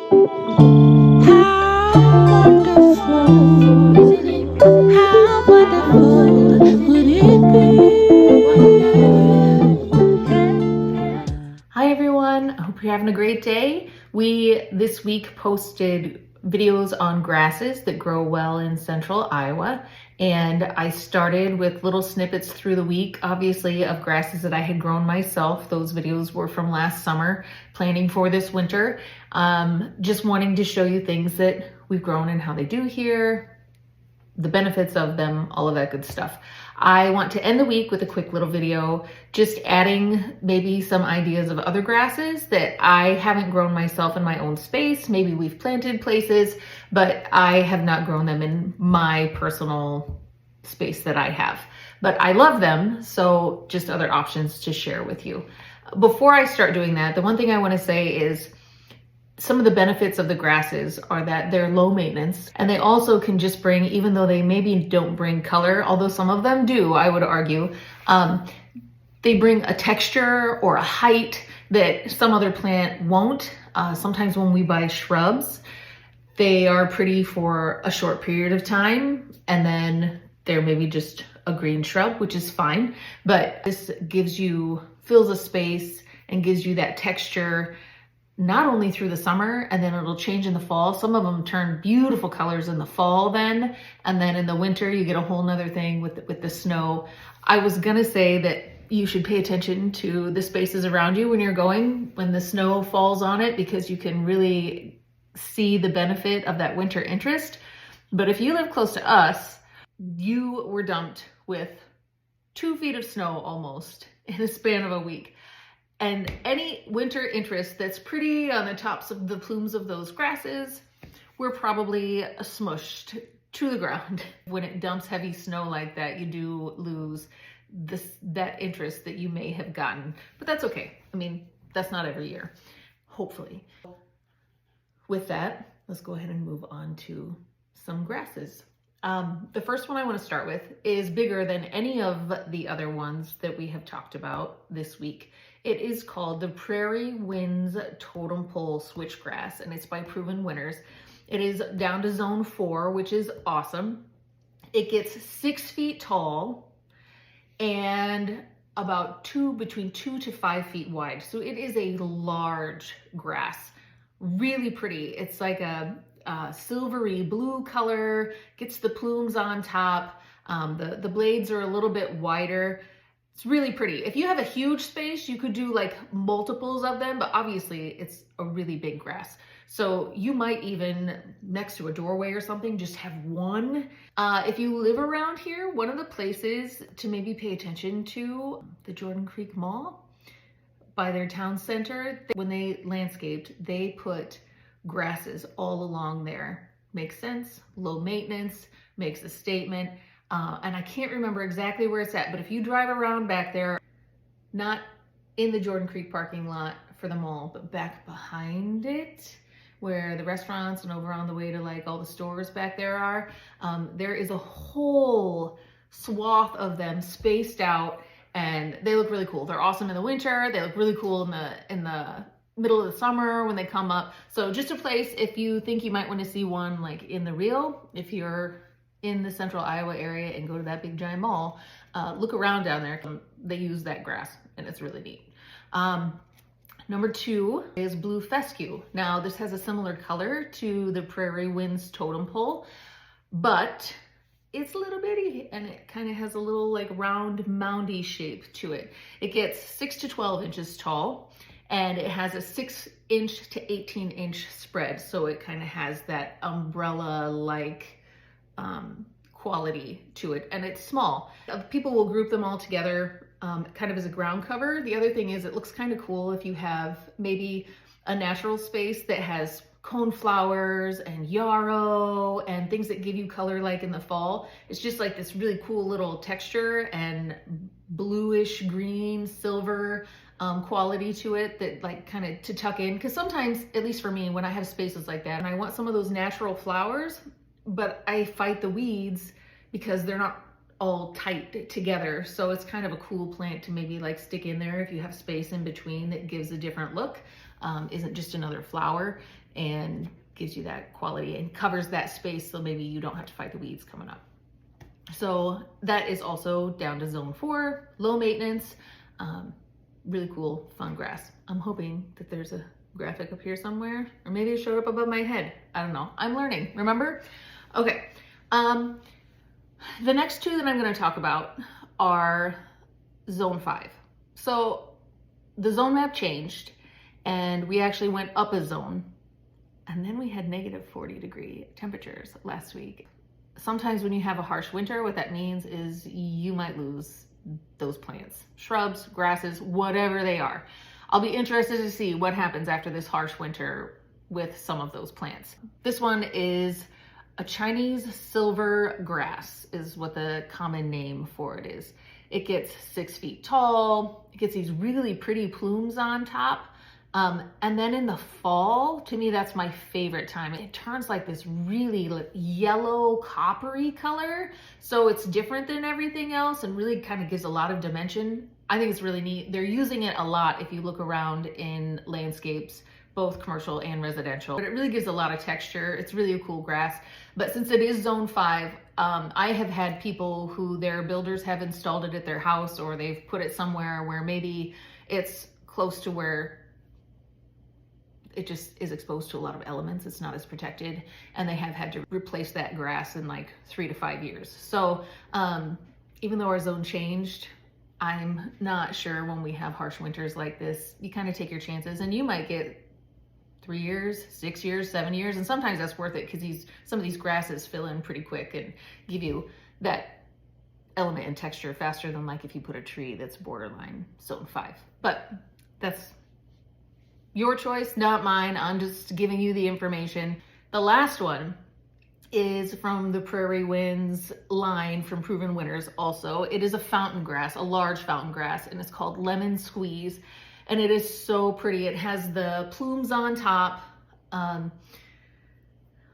How wonderful would it be? Hi everyone, I hope you're having a great day. We this week posted videos on grasses that grow well in central Iowa, and I started with little snippets through the week, obviously, of grasses that I had grown myself. Those videos were from last summer, planning for this winter. Just wanting to show you things that we've grown and how they do here, the benefits of them, all of that good stuff. I want to end the week with a quick little video, just adding maybe some ideas of other grasses that I haven't grown myself in my own space. Maybe we've planted places, but I have not grown them in my personal space that I have. But I love them, so just other options to share with you. Before I start doing that, the one thing I want to say is some of the benefits of the grasses are that they're low maintenance, and they also can just bring, even though they maybe don't bring color, although some of them do, I would argue, they bring a texture or a height that some other plant won't. Sometimes when we buy shrubs, they are pretty for a short period of time, and then they're maybe just a green shrub, which is fine. But this fills a space and gives you that texture, not only through the summer, and then it'll change in the fall. Some of them turn beautiful colors in the fall then, and then in the winter you get a whole nother thing with the snow. I was gonna say that you should pay attention to the spaces around you when you're going, when the snow falls on it, because you can really see the benefit of that winter interest. But if you live close to us, you were dumped with 2 feet of snow almost in a span of a week. And any winter interest that's pretty on the tops of the plumes of those grasses, we're probably smushed to the ground. When it dumps heavy snow like that, you do lose that interest that you may have gotten. But that's okay. I mean, that's not every year, hopefully. With that, let's go ahead and move on to some grasses. The first one I want to start with is bigger than any of the other ones that we have talked about this week. It is called the Prairie Winds Totem Pole Switchgrass, and it's by Proven Winners. It is down to zone 4, which is awesome. It gets 6 feet tall and about between 2 to 5 feet wide. So it is a large grass, really pretty. It's like a silvery blue color, gets the plumes on top. The blades are a little bit wider. It's really pretty. If you have a huge space, you could do like multiples of them, but obviously it's a really big grass. So you might even, next to a doorway or something, just have one. If you live around here, one of the places to maybe pay attention to, the Jordan Creek Mall, by their town center, when they landscaped, they put grasses all along there. Makes sense, low maintenance, makes a statement. And I can't remember exactly where it's at, but if you drive around back there, not in the Jordan Creek parking lot for the mall, but back behind it, where the restaurants and over on the way to like all the stores back there are, there is a whole swath of them spaced out, and they look really cool. They're awesome in the winter. They look really cool in the middle of the summer when they come up. So just a place if you think you might want to see one like in the real, if you're in the central Iowa area and go to that big giant mall, look around down there. They use that grass and it's really neat. Number 2 is blue fescue. Now this has a similar color to the Prairie Winds Totem Pole, but it's a little bitty and it kind of has a little like round moundy shape to it. It gets 6 to 12 inches tall, and it has a 6-inch to 18-inch spread. So it kind of has that umbrella-like quality to it, and it's small. People will group them all together kind of as a ground cover. The other thing is it looks kind of cool if you have maybe a natural space that has coneflowers and yarrow and things that give you color like in the fall. It's just like this really cool little texture and bluish green silver quality to it that like kind of to tuck in, because sometimes, at least for me, when I have spaces like that and I want some of those natural flowers, but I fight the weeds because they're not all tight together. So it's kind of a cool plant to maybe like stick in there if you have space in between that gives a different look. Isn't just another flower. and gives you that quality and covers that space so maybe you don't have to fight the weeds coming up. So that is also down to zone 4, low maintenance, really cool, fun grass. I'm hoping that there's a graphic up here somewhere, or maybe it showed up above my head. I don't know. I'm learning, remember? Okay. The next 2 that I'm going to talk about are zone 5. So the zone map changed and we actually went up a zone, and then we had negative 40-degree temperatures last week. Sometimes when you have a harsh winter, what that means is you might lose those plants, shrubs, grasses, whatever they are. I'll be interested to see what happens after this harsh winter with some of those plants. This one is a Chinese silver grass is what the common name for it is. It gets 6 feet tall. It gets these really pretty plumes on top. And then in the fall, to me, that's my favorite time. It turns like this really yellow coppery color. So it's different than everything else and really kind of gives a lot of dimension. I think it's really neat. They're using it a lot if you look around in landscapes, both commercial and residential. But it really gives a lot of texture. It's really a cool grass. But since it is zone 5, I have had people who their builders have installed it at their house, or they've put it somewhere where maybe it's close to where it just is exposed to a lot of elements. It's not as protected, and they have had to replace that grass in like 3 to 5 years. So even though our zone changed, I'm not sure when we have harsh winters like this, you kind of take your chances, and you might get 3 years, 6 years, 7 years, and sometimes that's worth it because some of these grasses fill in pretty quick and give you that element and texture faster than like if you put a tree that's borderline zone 5. But that's your choice, not mine. I'm just giving you the information. The last one is from the Prairie Winds line from Proven Winners also. It is a fountain grass, a large fountain grass, and it's called Lemon Squeeze. And it is so pretty. It has the plumes on top, a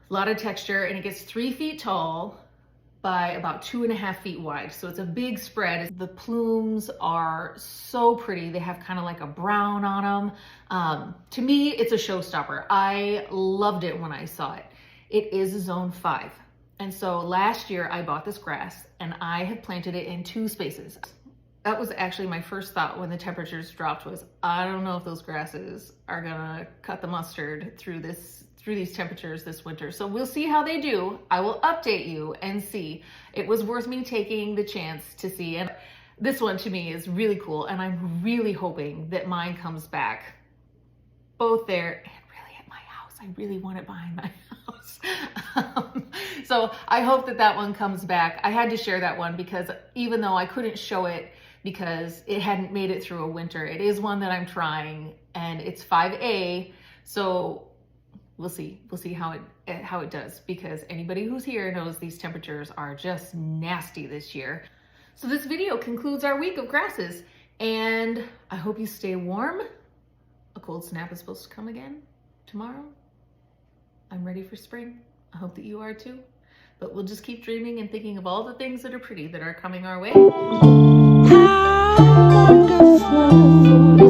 lot of texture, and it gets 3 feet tall by about 2.5 feet wide. So it's a big spread. The plumes are so pretty. They have kind of like a brown on them. To me, it's a showstopper. I loved it when I saw it. It is zone 5. And so last year I bought this grass and I have planted it in 2 spaces. That was actually my first thought when the temperatures dropped was, I don't know if those grasses are gonna cut the mustard through these temperatures this winter. So we'll see how they do. I will update you and see. It was worth me taking the chance to see. And this one to me is really cool. And I'm really hoping that mine comes back both there and really at my house. I really want it behind my house. So I hope that that one comes back. I had to share that one because even though I couldn't show it because it hadn't made it through a winter, it is one that I'm trying, and it's 5A. So we'll see how it does, because anybody who's here knows these temperatures are just nasty this year. So this video concludes our week of grasses, and I hope you stay warm. A cold snap is supposed to come again tomorrow. I'm ready for spring. I hope that you are too. But we'll just keep dreaming and thinking of all the things that are pretty that are coming our way. How wonderful.